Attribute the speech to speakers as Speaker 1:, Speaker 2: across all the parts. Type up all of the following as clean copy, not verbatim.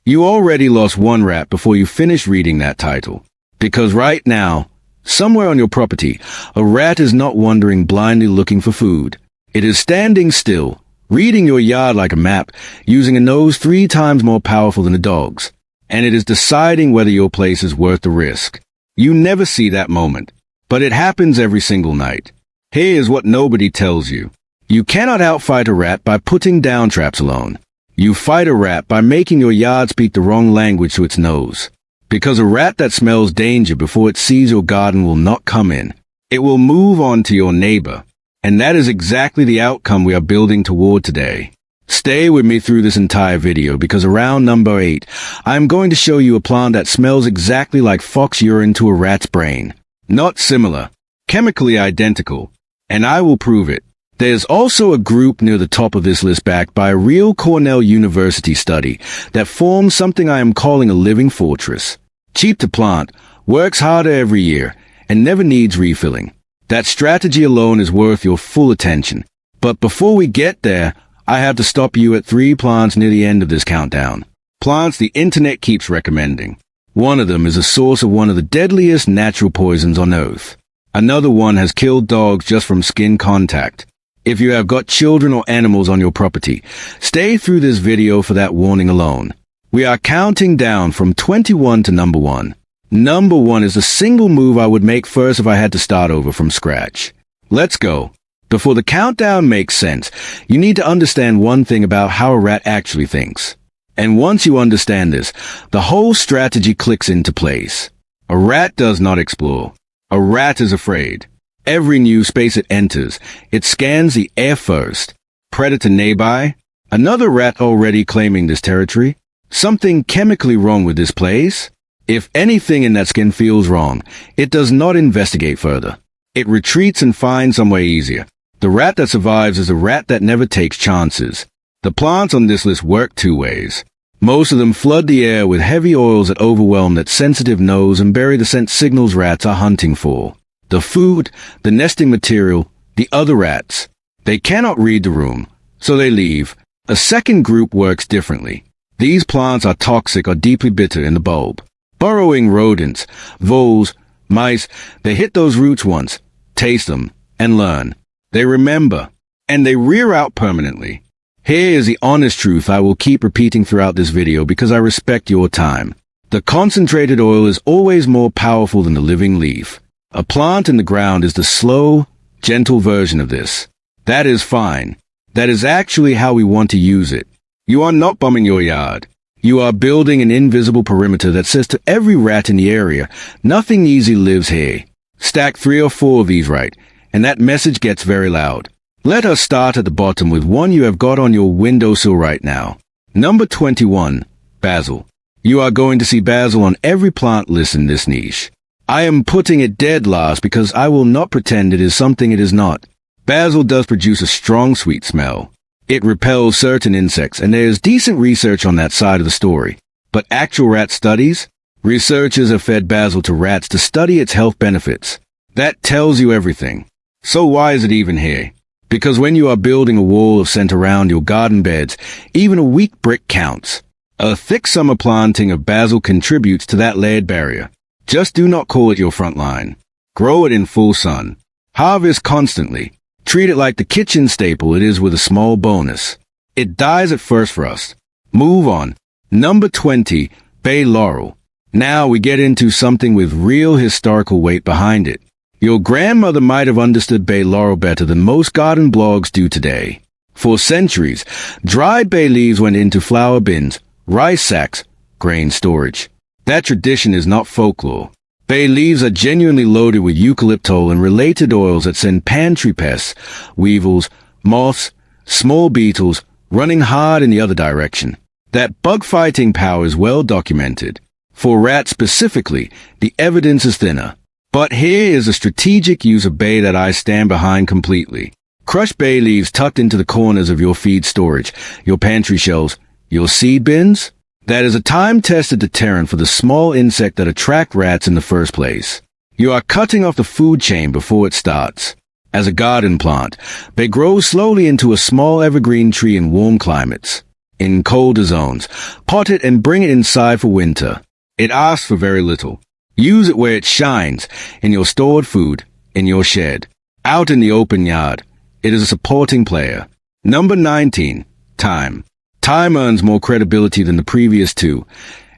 Speaker 1: You already lost one rat before you finish reading that title. Because right now, somewhere on your property, a rat is not wandering blindly looking for food. It is standing still, reading your yard like a map, using a nose 3 times more powerful than a dog's. And it is deciding whether your place is worth the risk. You never see that moment, but it happens every single night. Here is what nobody tells you. You cannot outfight a rat by putting down traps alone. You fight a rat by making your yard speak the wrong language to its nose. Because a rat that smells danger before it sees your garden will not come in. It will move on to your neighbor. And that is exactly the outcome we are building toward today. Stay with me through this entire video because around number 8, I am going to show you a plant that smells exactly like fox urine to a rat's brain. Not similar, chemically identical, and I will prove it. There's also a group near the top of this list backed by a real Cornell University study that forms something I am calling a living fortress. Cheap to plant, works harder every year, and never needs refilling. That strategy alone is worth your full attention. But before we get there, I have to stop you at 3 plants near the end of this countdown. Plants the internet keeps recommending. One of them is a source of one of the deadliest natural poisons on Earth. Another one has killed dogs just from skin contact. If you have got children or animals on your property, stay through this video for that warning alone. We are counting down from 21 to number 1. Number 1 is the single move I would make first if I had to start over from scratch. Let's go. Before the countdown makes sense, you need to understand one thing about how a rat actually thinks. And once you understand this, the whole strategy clicks into place. A rat does not explore. A rat is afraid. Every new space it enters, it scans the air first. Predator nearby? Another rat already claiming this territory? Something chemically wrong with this place? If anything in that skin feels wrong, it does not investigate further. It retreats and finds some way easier. The rat that survives is a rat that never takes chances. The plants on this list work 2 ways. Most of them flood the air with heavy oils that overwhelm that sensitive nose and bury the scent signals rats are hunting for. The food, the nesting material, the other rats. They cannot read the room, so they leave. A second group works differently. These plants are toxic or deeply bitter in the bulb. Burrowing rodents, voles, mice, they hit those roots once, taste them, and learn. They remember, and they rear out permanently. Here is the honest truth I will keep repeating throughout this video because I respect your time. The concentrated oil is always more powerful than the living leaf. A plant in the ground is the slow, gentle version of this. That is fine. That is actually how we want to use it. You are not bumming your yard. You are building an invisible perimeter that says to every rat in the area, nothing easy lives here. Stack 3 or 4 of these right, and that message gets very loud. Let us start at the bottom with one you have got on your windowsill right now. Number 21, Basil. You are going to see basil on every plant list in this niche. I am putting it dead last because I will not pretend it is something it is not. Basil does produce a strong sweet smell. It repels certain insects, and there is decent research on that side of the story. But actual rat studies? Researchers have fed basil to rats to study its health benefits. That tells you everything. So why is it even here? Because when you are building a wall of scent around your garden beds, even a weak brick counts. A thick summer planting of basil contributes to that layered barrier. Just do not call it your front line. Grow it in full sun. Harvest constantly. Treat it like the kitchen staple it is with a small bonus. It dies at first for us. Move on. Number 20, Bay Laurel. Now we get into something with real historical weight behind it. Your grandmother might have understood Bay Laurel better than most garden blogs do today. For centuries, dried bay leaves went into flour bins, rice sacks, grain storage. That tradition is not folklore. Bay leaves are genuinely loaded with eucalyptus and related oils that send pantry pests, weevils, moths, small beetles, running hard in the other direction. That bug-fighting power is well documented. For rats specifically, the evidence is thinner. But here is a strategic use of bay that I stand behind completely. Crush bay leaves tucked into the corners of your feed storage, your pantry shelves, your seed bins. That is a time-tested deterrent for the small insect that attract rats in the first place. You are cutting off the food chain before it starts. As a garden plant, bay grows slowly into a small evergreen tree in warm climates. In colder zones, pot it and bring it inside for winter. It asks for very little. Use it where it shines, in your stored food, in your shed, out in the open yard. It is a supporting player. Number 19. Thyme. Thyme earns more credibility than the previous two,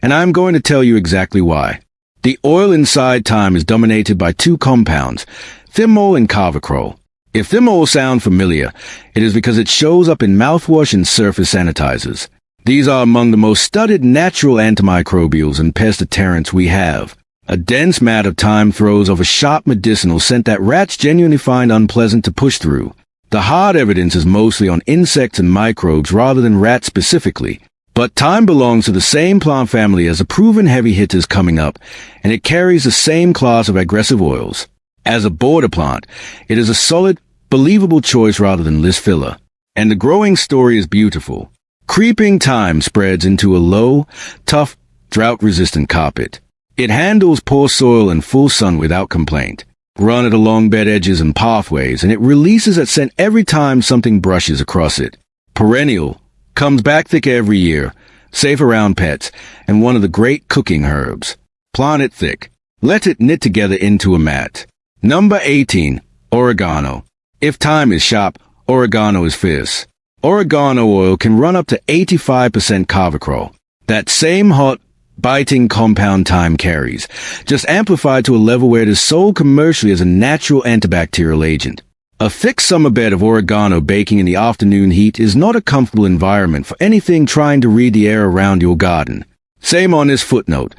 Speaker 1: and I'm going to tell you exactly why. The oil inside thyme is dominated by two compounds, thymol and carvacrol. If thymol sound familiar, it is because it shows up in mouthwash and surface sanitizers. These are among the most studied natural antimicrobials and pest deterrents we have. A dense mat of thyme throws off a sharp medicinal scent that rats genuinely find unpleasant to push through. The hard evidence is mostly on insects and microbes rather than rats specifically. But thyme belongs to the same plant family as the proven heavy hitters coming up, and it carries the same class of aggressive oils. As a border plant, it is a solid, believable choice rather than list filler. And the growing story is beautiful. Creeping thyme spreads into a low, tough, drought-resistant carpet. It handles poor soil and full sun without complaint. Run it along bed edges and pathways, and it releases that scent every time something brushes across it. Perennial, comes back thick every year, safe around pets, and one of the great cooking herbs. Plant it thick. Let it knit together into a mat. Number 18. Oregano. If thyme is sharp, oregano is fierce. Oregano oil can run up to 85% carvacrol. That same hot, biting compound thyme carries, just amplified to a level where it is sold commercially as a natural antibacterial agent. A thick summer bed of oregano baking in the afternoon heat is not a comfortable environment for anything trying to read the air around your garden. Same on this footnote.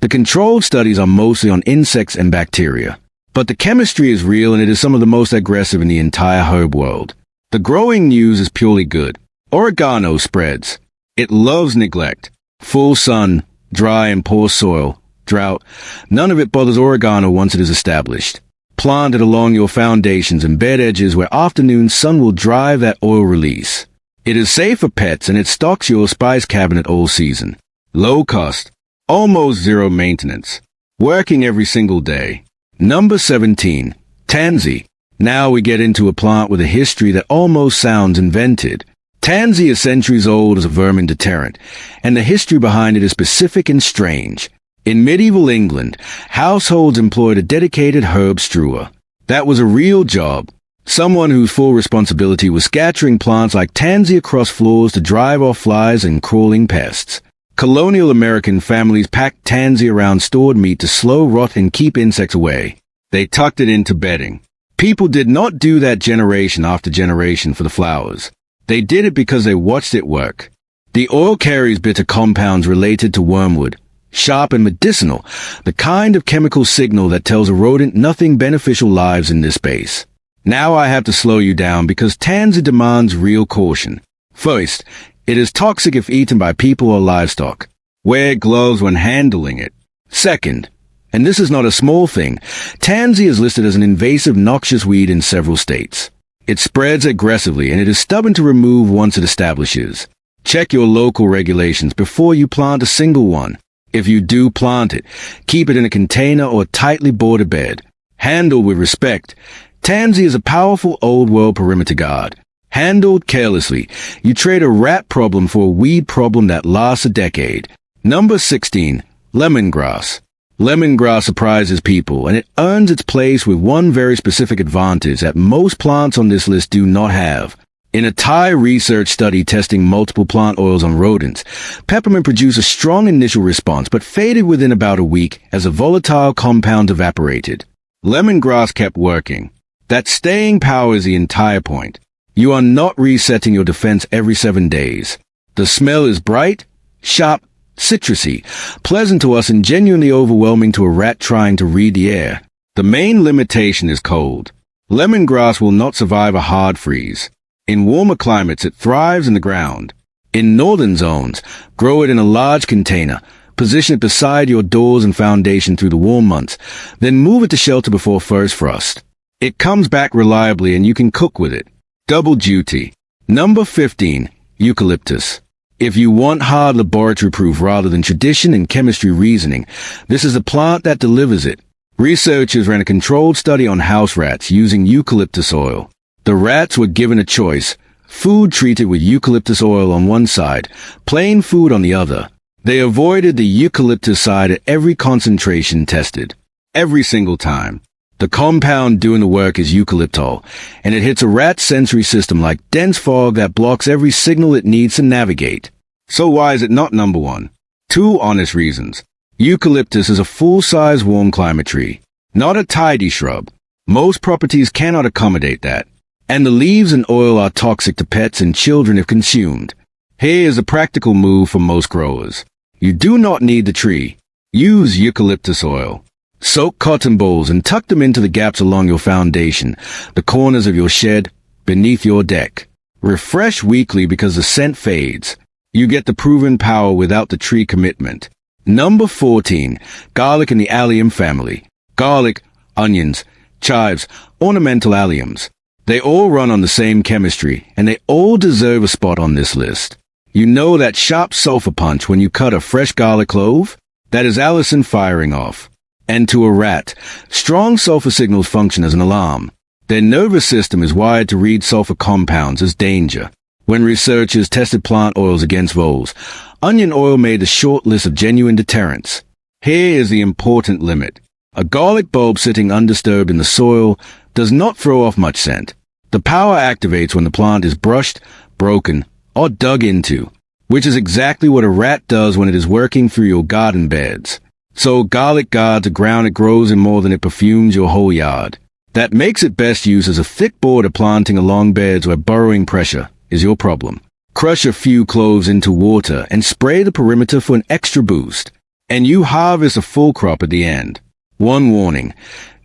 Speaker 1: The controlled studies are mostly on insects and bacteria. But the chemistry is real and it is some of the most aggressive in the entire herb world. The growing news is purely good. Oregano spreads. It loves neglect. Full sun, dry and poor soil, drought. None of it bothers oregano once it is established. Plant it along your foundations and bed edges where afternoon sun will drive that oil release. It is safe for pets and it stocks your spice cabinet all season. Low cost. Almost zero maintenance. Working every single day. Number 17. Tansy. Now we get into a plant with a history that almost sounds invented. Tansy is centuries old as a vermin deterrent, and the history behind it is specific and strange. In medieval England, households employed a dedicated herb strewer. That was a real job. Someone whose full responsibility was scattering plants like tansy across floors to drive off flies and crawling pests. Colonial American families packed tansy around stored meat to slow rot and keep insects away. They tucked it into bedding. People did not do that generation after generation for the flowers. They did it because they watched it work. The oil carries bitter compounds related to wormwood, sharp and medicinal, the kind of chemical signal that tells a rodent nothing beneficial lives in this space. Now I have to slow you down because tansy demands real caution. First, it is toxic if eaten by people or livestock. Wear gloves when handling it. Second, and this is not a small thing, tansy is listed as an invasive noxious weed in several states. It spreads aggressively and it is stubborn to remove once it establishes. Check your local regulations before you plant a single one. If you do plant it, keep it in a container or tightly bordered bed. Handle with respect. Tansy is a powerful old-world perimeter guard. Handled carelessly, you trade a rat problem for a weed problem that lasts a decade. Number 16. Lemongrass. Lemongrass surprises people, and it earns its place with one very specific advantage that most plants on this list do not have. In a Thai research study testing multiple plant oils on rodents, peppermint produced a strong initial response but faded within about a week as the volatile compound evaporated. Lemongrass kept working. That staying power is the entire point. You are not resetting your defense every 7 days. The smell is bright, sharp, citrusy, pleasant to us and genuinely overwhelming to a rat trying to read the air. The main limitation is cold. Lemongrass will not survive a hard freeze. In warmer climates, it thrives in the ground. In northern zones, grow it in a large container, position it beside your doors and foundation through the warm months, then move it to shelter before first frost. It comes back reliably and you can cook with it. Double duty. Number 15. Eucalyptus. If you want hard laboratory proof rather than tradition and chemistry reasoning, this is the plant that delivers it. Researchers ran a controlled study on house rats using eucalyptus oil. The rats were given a choice, Food treated with eucalyptus oil on one side, plain food on the other. They avoided the eucalyptus side at every concentration tested. Every single time. The compound doing the work is eucalyptol, and it hits a rat's sensory system like dense fog that blocks every signal it needs to navigate. So why is it not number one? Two honest reasons. Eucalyptus is a full-size warm climate tree, not a tidy shrub. Most properties cannot accommodate that. And the leaves and oil are toxic to pets and children if consumed. Here is a practical move for most growers. You do not need the tree. Use eucalyptus oil. Soak cotton balls and tuck them into the gaps along your foundation, the corners of your shed, beneath your deck. Refresh weekly because the scent fades. You get the proven power without the tree commitment. Number 14. Garlic in the Allium family. Garlic, onions, chives, ornamental alliums. They all run on the same chemistry, and they all deserve a spot on this list. You know that sharp sulfur punch when you cut a fresh garlic clove? That is allicin firing off. And to a rat, strong sulfur signals function as an alarm. Their nervous system is wired to read sulfur compounds as danger. When researchers tested plant oils against voles, onion oil made the short list of genuine deterrents. Here is the important limit. A garlic bulb sitting undisturbed in the soil does not throw off much scent. The power activates when the plant is brushed, broken, or dug into, which is exactly what a rat does when it is working through your garden beds. So garlic guards the ground it grows in more than it perfumes your whole yard. That makes it best used as a thick border planting along beds where burrowing pressure is your problem. Crush a few cloves into water and spray the perimeter for an extra boost. And you harvest a full crop at the end. One warning.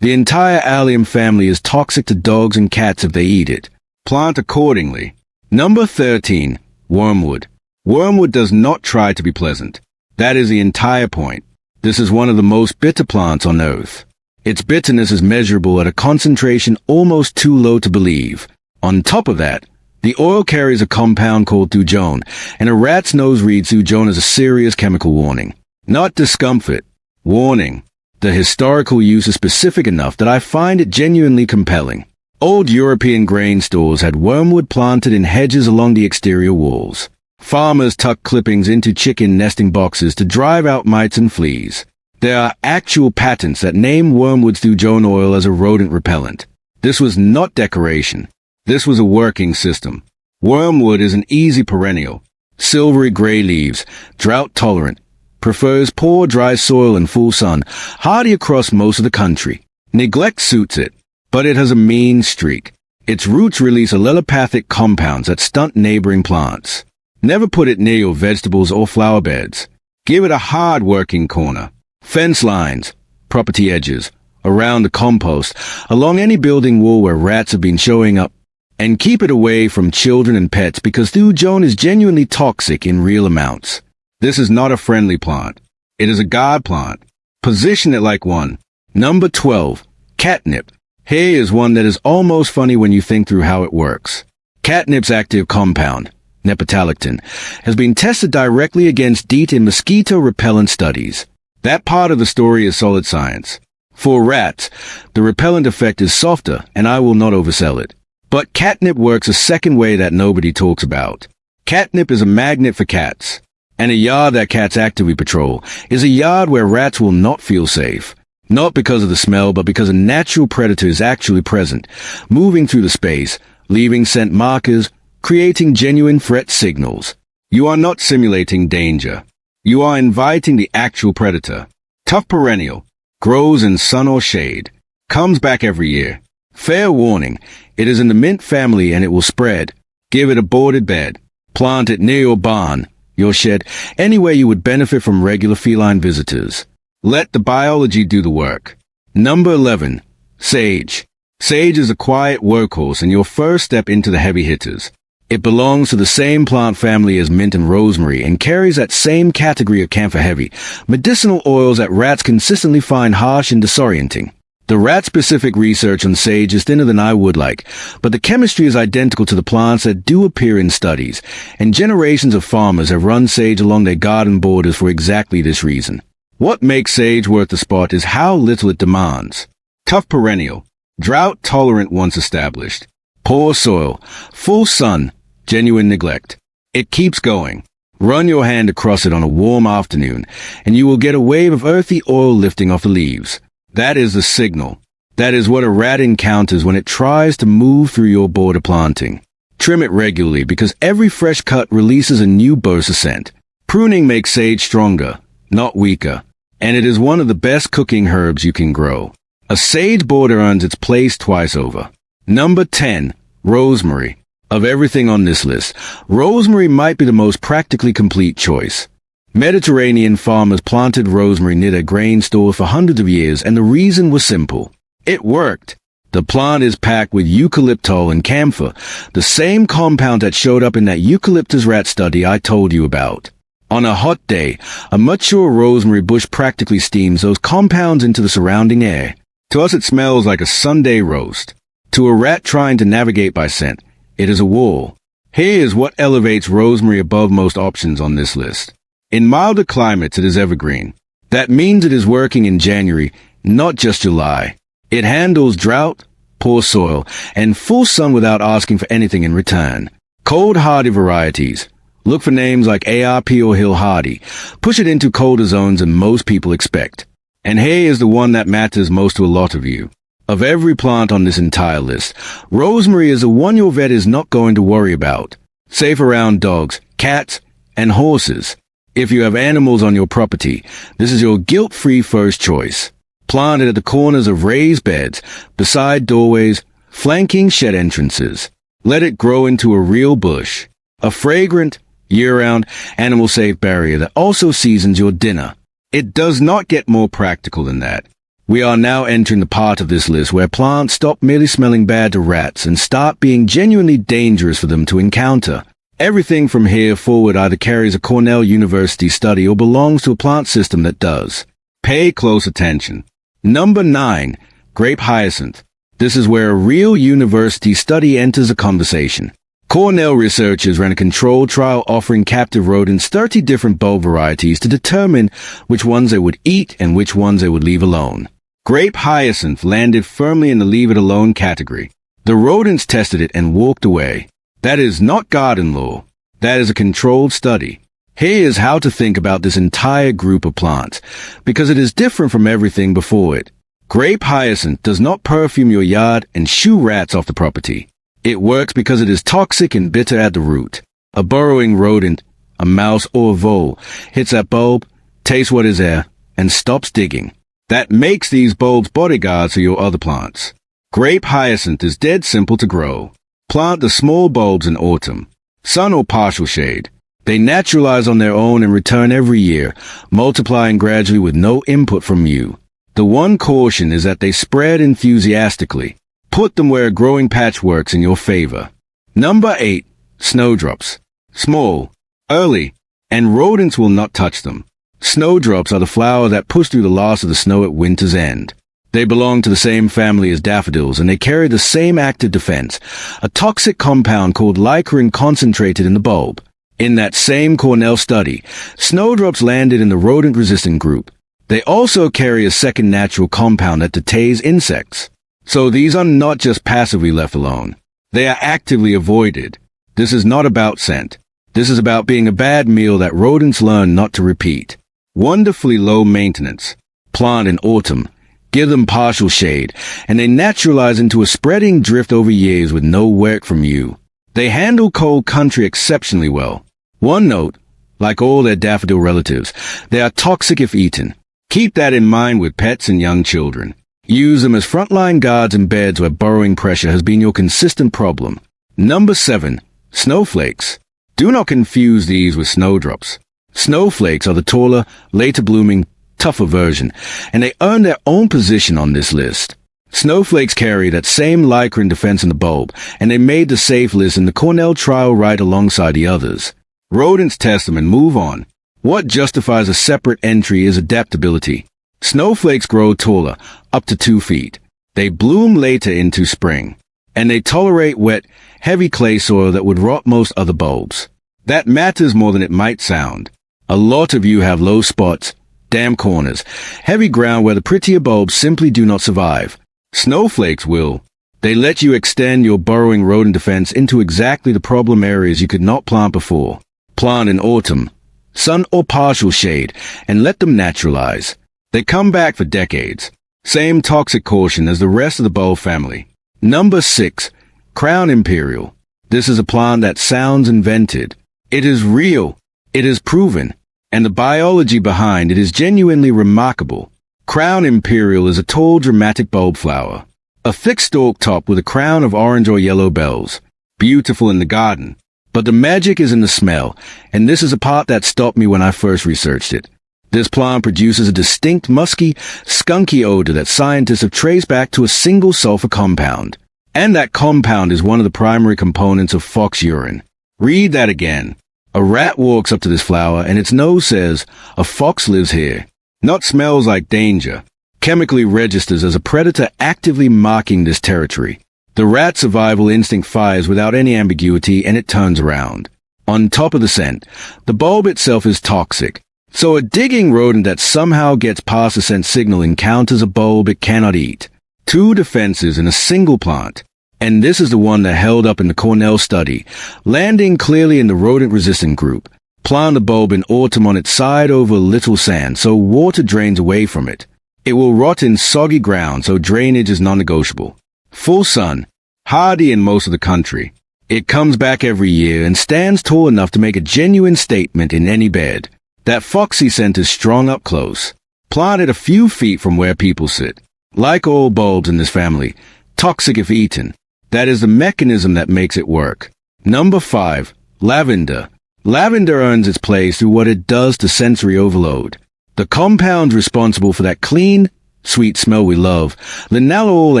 Speaker 1: The entire Allium family is toxic to dogs and cats if they eat it. Plant accordingly. Number 13. Wormwood. Wormwood does not try to be pleasant. That is the entire point. This is one of the most bitter plants on earth. Its bitterness is measurable at a concentration almost too low to believe. On top of that, the oil carries a compound called thujone, and a rat's nose reads thujone as a serious chemical warning. Not discomfort. Warning. The historical use is specific enough that I find it genuinely compelling. Old European grain stores had wormwood planted in hedges along the exterior walls. Farmers tuck clippings into chicken nesting boxes to drive out mites and fleas. There are actual patents that name wormwood's thujone oil as a rodent repellent. This was not decoration. This was a working system. Wormwood is an easy perennial. Silvery gray leaves, drought-tolerant, prefers poor dry soil and full sun, hardy across most of the country. Neglect suits it, but it has a mean streak. Its roots release allelopathic compounds that stunt neighboring plants. Never put it near your vegetables or flower beds. Give it a hard working corner. Fence lines, property edges, around the compost, along any building wall where rats have been showing up. And keep it away from children and pets because thujone is genuinely toxic in real amounts. This is not a friendly plant. It is a god plant. Position it like one. Number 12. Catnip. Here is one that is almost funny when you think through how it works. Catnip's active compound, nepotalactin, has been tested directly against DEET in mosquito repellent studies. That part of the story is solid science. For rats, the repellent effect is softer, and I will not oversell it. But catnip works a second way that nobody talks about. Catnip is a magnet for cats. And a yard that cats actively patrol is a yard where rats will not feel safe. Not because of the smell, but because a natural predator is actually present, moving through the space, leaving scent markers, creating genuine threat signals. You are not simulating danger. You are inviting the actual predator. Tough perennial. Grows in sun or shade. Comes back every year. Fair warning. It is in the mint family and it will spread. Give it a boarded bed. Plant it near your barn, your shed, anywhere you would benefit from regular feline visitors. Let the biology do the work. Number 11. Sage. Sage is a quiet workhorse and your first step into the heavy hitters. It belongs to the same plant family as mint and rosemary and carries that same category of camphor-heavy, medicinal oils that rats consistently find harsh and disorienting. The rat-specific research on sage is thinner than I would like, but the chemistry is identical to the plants that do appear in studies, and generations of farmers have run sage along their garden borders for exactly this reason. What makes sage worth the spot is how little it demands. Tough perennial, drought-tolerant once established. Poor soil, full sun, genuine neglect. It keeps going. Run your hand across it on a warm afternoon, and you will get a wave of earthy oil lifting off the leaves. That is the signal. That is what a rat encounters when it tries to move through your border planting. Trim it regularly because every fresh cut releases a new burst of scent. Pruning makes sage stronger, not weaker, and it is one of the best cooking herbs you can grow. A sage border earns its place twice over. Number 10. Rosemary. Of everything on this list, rosemary might be the most practically complete choice. Mediterranean farmers planted rosemary near their grain stores for hundreds of years, and the reason was simple. It worked. The plant is packed with eucalyptol and camphor, the same compound that showed up in that eucalyptus rat study I told you about. On a hot day, a mature rosemary bush practically steams those compounds into the surrounding air. To us it smells like a Sunday roast. To a rat trying to navigate by scent, it is a wall. Here is what elevates rosemary above most options on this list. In milder climates, it is evergreen. That means it is working in January, not just July. It handles drought, poor soil, and full sun without asking for anything in return. Cold hardy varieties. Look for names like ARP or Hill Hardy. Push it into colder zones than most people expect. And here is the one that matters most to a lot of you. Of every plant on this entire list, rosemary is the one your vet is not going to worry about. Safe around dogs, cats, and horses. If you have animals on your property, this is your guilt-free first choice. Plant it at the corners of raised beds, beside doorways, flanking shed entrances. Let it grow into a real bush. A fragrant, year-round, animal-safe barrier that also seasons your dinner. It does not get more practical than that. We are now entering the part of this list where plants stop merely smelling bad to rats and start being genuinely dangerous for them to encounter. Everything from here forward either carries a Cornell University study or belongs to a plant system that does. Pay close attention. Number 9. Grape Hyacinth. This is where a real university study enters the conversation. Cornell researchers ran a controlled trial offering captive rodents 30 different bulb varieties to determine which ones they would eat and which ones they would leave alone. Grape Hyacinth landed firmly in the leave it alone category. The rodents tested it and walked away. That is not garden law. That is a controlled study. Here is how to think about this entire group of plants, because it is different from everything before it. Grape Hyacinth does not perfume your yard and shoo rats off the property. It works because it is toxic and bitter at the root. A burrowing rodent, a mouse or a vole, hits that bulb, tastes what is there, and stops digging. That makes these bulbs bodyguards for your other plants. Grape Hyacinth is dead simple to grow. Plant the small bulbs in autumn. Sun or partial shade. They naturalize on their own and return every year, multiplying gradually with no input from you. The one caution is that they spread enthusiastically. Put them where a growing patch works in your favor. Number 8. Snowdrops. Small, early, and rodents will not touch them. Snowdrops are the flowers that push through the loss of the snow at winter's end. They belong to the same family as daffodils, and they carry the same active defense, a toxic compound called ricin concentrated in the bulb. In that same Cornell study, snowdrops landed in the rodent-resistant group. They also carry a second natural compound that decays insects. So these are not just passively left alone. They are actively avoided. This is not about scent. This is about being a bad meal that rodents learn not to repeat. Wonderfully low maintenance. Plant in autumn. Give them partial shade, and they naturalize into a spreading drift over years with no work from you. They handle cold country exceptionally well. One note, like all their daffodil relatives, they are toxic if eaten. Keep that in mind with pets and young children. Use them as frontline guards in beds where burrowing pressure has been your consistent problem. Number 7. Snowflakes. Do not confuse these with snowdrops. Snowflakes are the taller, later blooming, tougher version, and they earn their own position on this list. Snowflakes carry that same ricin defense in the bulb, and they made the safe list in the Cornell trial right alongside the others. Rodents test them and move on. What justifies a separate entry is adaptability. Snowflakes grow taller, up to 2 feet. They bloom later into spring, and they tolerate wet, heavy clay soil that would rot most other bulbs. That matters more than it might sound. A lot of you have low spots, damp corners, heavy ground where the prettier bulbs simply do not survive. Snowflakes will. They let you extend your burrowing rodent defense into exactly the problem areas you could not plant before. Plant in autumn, sun or partial shade, and let them naturalize. They come back for decades. Same toxic caution as the rest of the bulb family. Number 6. Crown Imperial. This is a plant that sounds invented. It is real. It is proven. And the biology behind it is genuinely remarkable. Crown Imperial is a tall, dramatic bulb flower. A thick stalk top with a crown of orange or yellow bells. Beautiful in the garden. But the magic is in the smell, and this is a part that stopped me when I first researched it. This plant produces a distinct musky, skunky odor that scientists have traced back to a single sulfur compound. And that compound is one of the primary components of fox urine. Read that again. A rat walks up to this flower and its nose says, "A fox lives here." Not smells like danger. Chemically registers as a predator actively marking this territory. The rat survival instinct fires without any ambiguity and it turns around. On top of the scent, the bulb itself is toxic. So a digging rodent that somehow gets past the scent signal encounters a bulb it cannot eat. 2 defenses in a single plant. And this is the one that held up in the Cornell study, landing clearly in the rodent-resistant group. Plant the bulb in autumn on its side over little sand so water drains away from it. It will rot in soggy ground so drainage is non-negotiable. Full sun, hardy in most of the country. It comes back every year and stands tall enough to make a genuine statement in any bed. That foxy scent is strong up close, planted a few feet from where people sit. Like all bulbs in this family, toxic if eaten. That is the mechanism that makes it work. Number 5. Lavender. Lavender earns its place through what it does to sensory overload. The compounds responsible for that clean, sweet smell we love, linalool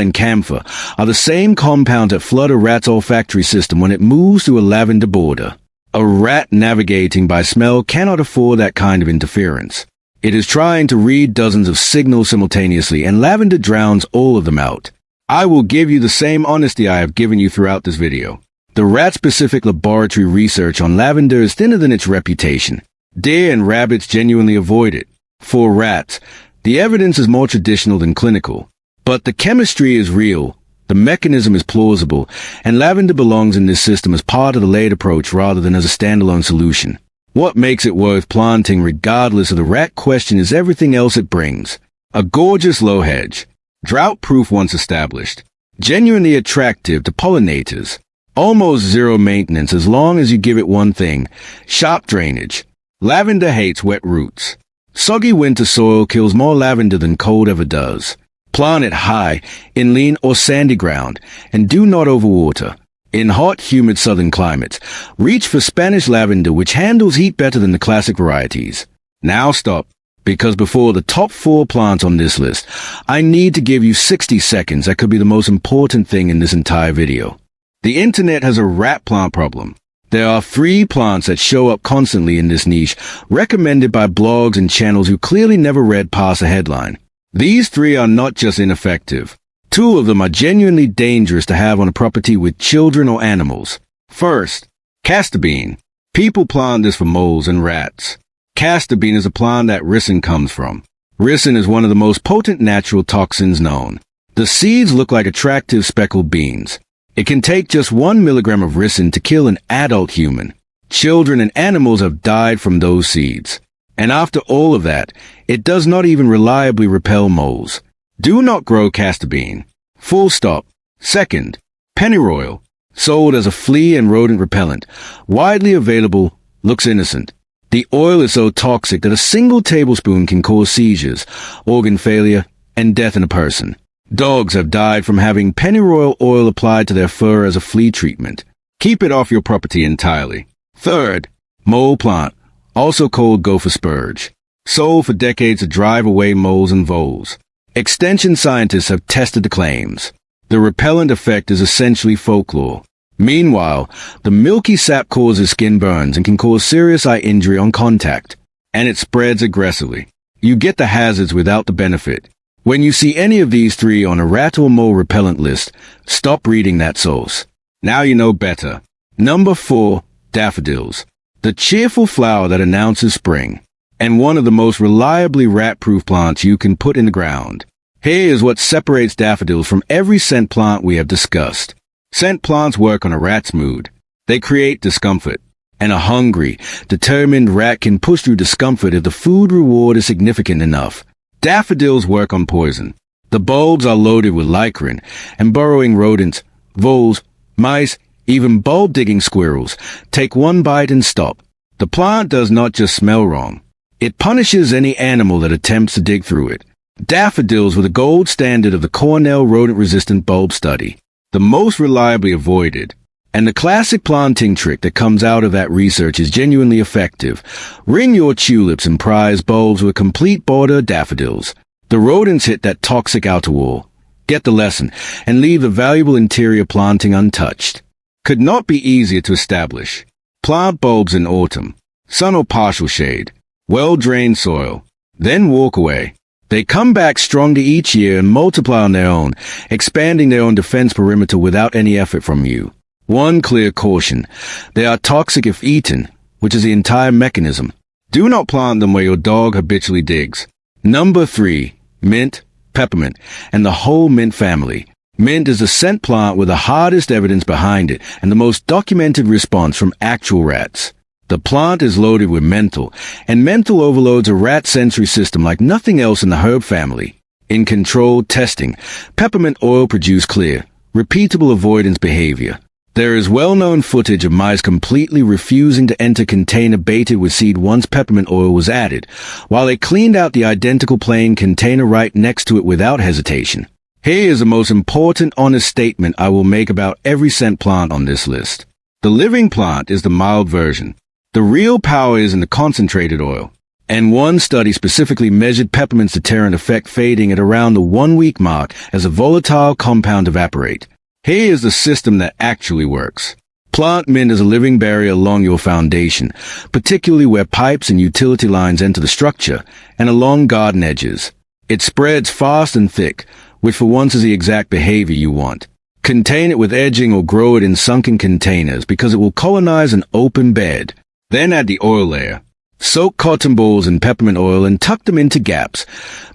Speaker 1: and camphor, are the same compounds that flood a rat's olfactory system when it moves through a lavender border. A rat navigating by smell cannot afford that kind of interference. It is trying to read dozens of signals simultaneously, and lavender drowns all of them out. I will give you the same honesty I have given you throughout this video. The rat-specific laboratory research on lavender is thinner than its reputation. Deer and rabbits genuinely avoid it. For rats, the evidence is more traditional than clinical. But the chemistry is real. The mechanism is plausible, and lavender belongs in this system as part of the laid approach rather than as a standalone solution. What makes it worth planting regardless of the rat question is everything else it brings. A gorgeous low hedge, drought-proof once established, genuinely attractive to pollinators, almost zero maintenance as long as you give it one thing, sharp drainage. Lavender hates wet roots. Soggy winter soil kills more lavender than cold ever does. Plant it high, in lean or sandy ground, and do not overwater. In hot, humid southern climates, reach for Spanish lavender, which handles heat better than the classic varieties. Now stop, because before the top 4 plants on this list, I need to give you 60 seconds that could be the most important thing in this entire video. The internet has a rat plant problem. There are 3 plants that show up constantly in this niche, recommended by blogs and channels who clearly never read past a headline. These 3 are not just ineffective. 2 of them are genuinely dangerous to have on a property with children or animals. First, castor bean. People plant this for moles and rats. Castor bean is a plant that ricin comes from. Ricin is one of the most potent natural toxins known. The seeds look like attractive speckled beans. It can take just 1 milligram of ricin to kill an adult human. Children and animals have died from those seeds. And after all of that, it does not even reliably repel moles. Do not grow castor bean. Full stop. Second, pennyroyal. Sold as a flea and rodent repellent. Widely available, looks innocent. The oil is so toxic that a single tablespoon can cause seizures, organ failure, and death in a person. Dogs have died from having pennyroyal oil applied to their fur as a flea treatment. Keep it off your property entirely. Third, mole plant, also called gopher spurge. Sold for decades to drive away moles and voles. Extension scientists have tested the claims. The repellent effect is essentially folklore. Meanwhile, the milky sap causes skin burns and can cause serious eye injury on contact. And it spreads aggressively. You get the hazards without the benefit. When you see any of these 3 on a rat or mole repellent list, stop reading that source. Now you know better. Number 4, daffodils. The cheerful flower that announces spring, and one of the most reliably rat-proof plants you can put in the ground. Here is what separates daffodils from every scent plant we have discussed. Scent plants work on a rat's mood. They create discomfort. And a hungry, determined rat can push through discomfort if the food reward is significant enough. Daffodils work on poison. The bulbs are loaded with licrin, and burrowing rodents, voles, mice, even bulb-digging squirrels take one bite and stop. The plant does not just smell wrong. It punishes any animal that attempts to dig through it. Daffodils were the gold standard of the Cornell rodent-resistant bulb study, the most reliably avoided. And the classic planting trick that comes out of that research is genuinely effective. Ring your tulips and prize bulbs with complete border daffodils. The rodents hit that toxic outer wall, get the lesson, and leave the valuable interior planting untouched. Could not be easier to establish. Plant bulbs in autumn, sun or partial shade, well-drained soil, then walk away. They come back stronger each year and multiply on their own, expanding their own defense perimeter without any effort from you. One clear caution: they are toxic if eaten, which is the entire mechanism. Do not plant them where your dog habitually digs. Number 3. Mint, Peppermint, and the whole mint family. Mint is the scent plant with the hardest evidence behind it and the most documented response from actual rats. The plant is loaded with menthol, and menthol overloads a rat sensory system like nothing else in the herb family. In controlled testing, peppermint oil produced clear, repeatable avoidance behavior. There is well-known footage of mice completely refusing to enter container baited with seed once peppermint oil was added, while they cleaned out the identical plain container right next to it without hesitation. Here is the most important honest statement I will make about every scent plant on this list. The living plant is the mild version. The real power is in the concentrated oil. And one study specifically measured peppermint's deterrent effect fading at around the 1-week mark as a volatile compound evaporate. Here is the system that actually works. Plant mint as a living barrier along your foundation, particularly where pipes and utility lines enter the structure, and along garden edges. It spreads fast and thick, which for once is the exact behavior you want. Contain it with edging or grow it in sunken containers because it will colonize an open bed. Then add the oil layer. Soak cotton balls in peppermint oil and tuck them into gaps,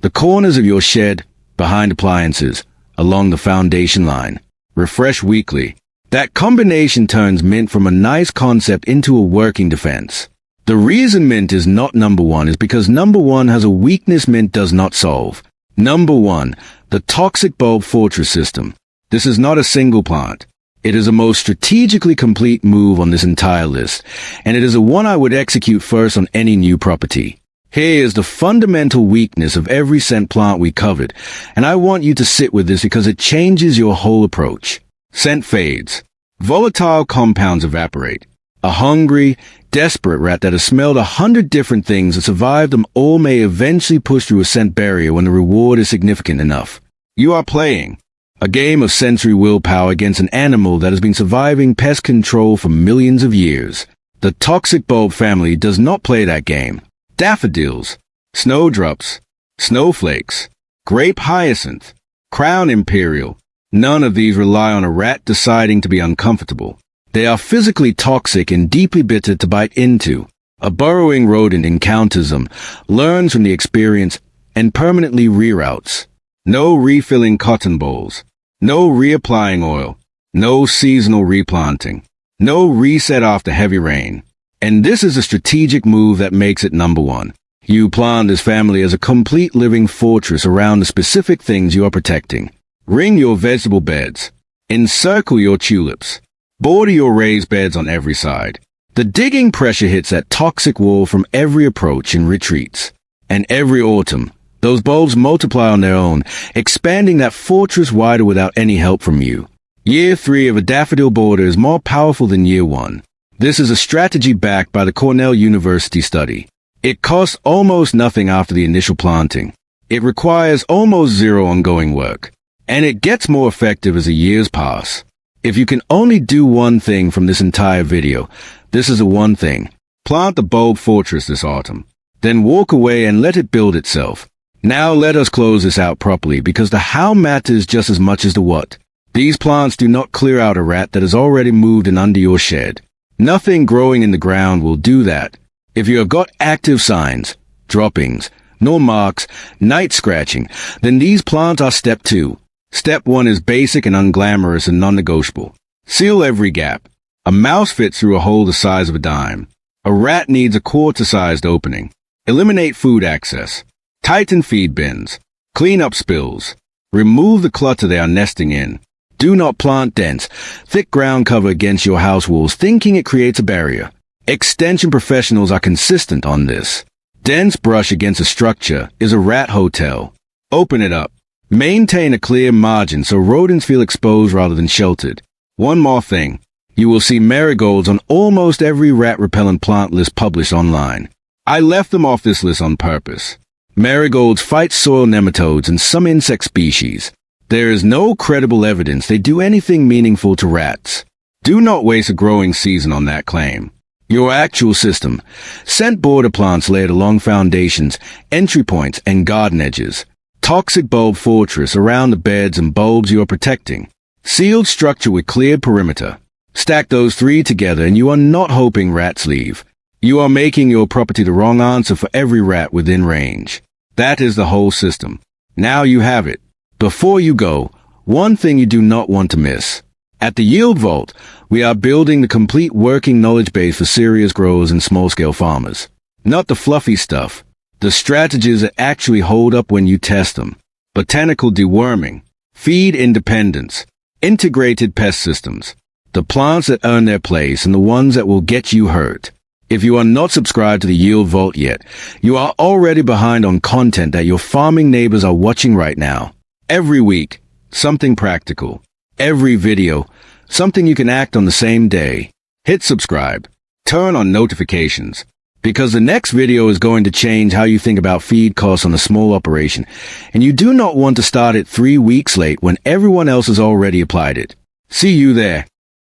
Speaker 1: the corners of your shed, behind appliances, along the foundation line. Refresh weekly. That combination turns mint from a nice concept into a working defense. The reason mint is not number 1 is because number 1 has a weakness mint does not solve. Number 1, the toxic bulb fortress system. This is not a single plant. It is a most strategically complete move on this entire list, and it is a one I would execute first on any new property. Here is the fundamental weakness of every scent plant we covered, and I want you to sit with this because it changes your whole approach. Scent fades. Volatile compounds evaporate. A hungry, desperate rat that has smelled 100 different things and survived them all may eventually push through a scent barrier when the reward is significant enough. You are playing a game of sensory willpower against an animal that has been surviving pest control for millions of years. The toxic bulb family does not play that game. Daffodils, Snowdrops, Snowflakes, Grape Hyacinth, Crown Imperial. None of these rely on a rat deciding to be uncomfortable. They are physically toxic and deeply bitter to bite into. A burrowing rodent encounters them, learns from the experience, and permanently reroutes. No refilling cotton balls. No reapplying oil. No seasonal replanting. No reset after heavy rain. And this is a strategic move that makes it number 1. You plant this family as a complete living fortress around the specific things you are protecting. Ring your vegetable beds. Encircle your tulips. Border your raised beds on every side. The digging pressure hits that toxic wall from every approach and retreats. And every autumn, those bulbs multiply on their own, expanding that fortress wider without any help from you. Year 3 of a daffodil border is more powerful than year 1. This is a strategy backed by the Cornell University study. It costs almost nothing after the initial planting. It requires almost zero ongoing work. And it gets more effective as the years pass. If you can only do one thing from this entire video, this is the one thing. Plant the bulb fortress this autumn. Then walk away and let it build itself. Now let us close this out properly because the how matters just as much as the what. These plants do not clear out a rat that has already moved in under your shed. Nothing growing in the ground will do that. If you have got active signs, droppings, nor marks, night scratching, then these plants are step 2. Step 1 is basic and unglamorous and non-negotiable. Seal every gap. A mouse fits through a hole the size of a dime. A rat needs a quarter-sized opening. Eliminate food access. Tighten feed bins. Clean up spills. Remove the clutter they are nesting in. Do not plant dense, thick ground cover against your house walls, thinking it creates a barrier. Extension professionals are consistent on this. Dense brush against a structure is a rat hotel. Open it up. Maintain a clear margin so rodents feel exposed rather than sheltered. One more thing. You will see marigolds on almost every rat repellent plant list published online. I left them off this list on purpose. Marigolds fight soil nematodes and some insect species. There is no credible evidence they do anything meaningful to rats. Do not waste a growing season on that claim. Your actual system. Scent border plants layered along foundations, entry points, and garden edges. Toxic bulb fortress around the beds and bulbs you are protecting. Sealed structure with cleared perimeter. Stack those 3 together and you are not hoping rats leave. You are making your property the wrong answer for every rat within range. That is the whole system. Now you have it. Before you go, one thing you do not want to miss. At the Yield Vault, we are building the complete working knowledge base for serious growers and small-scale farmers. Not the fluffy stuff. The strategies that actually hold up when you test them. Botanical deworming. Feed independence. Integrated pest systems. The plants that earn their place and the ones that will get you hurt. If you are not subscribed to the Yield Vault yet, you are already behind on content that your farming neighbors are watching right now. Every week, something practical. Every video, something you can act on the same day. Hit subscribe. Turn on notifications. Because the next video is going to change how you think about feed costs on a small operation, and you do not want to start it 3 weeks late when everyone else has already applied it. See you there.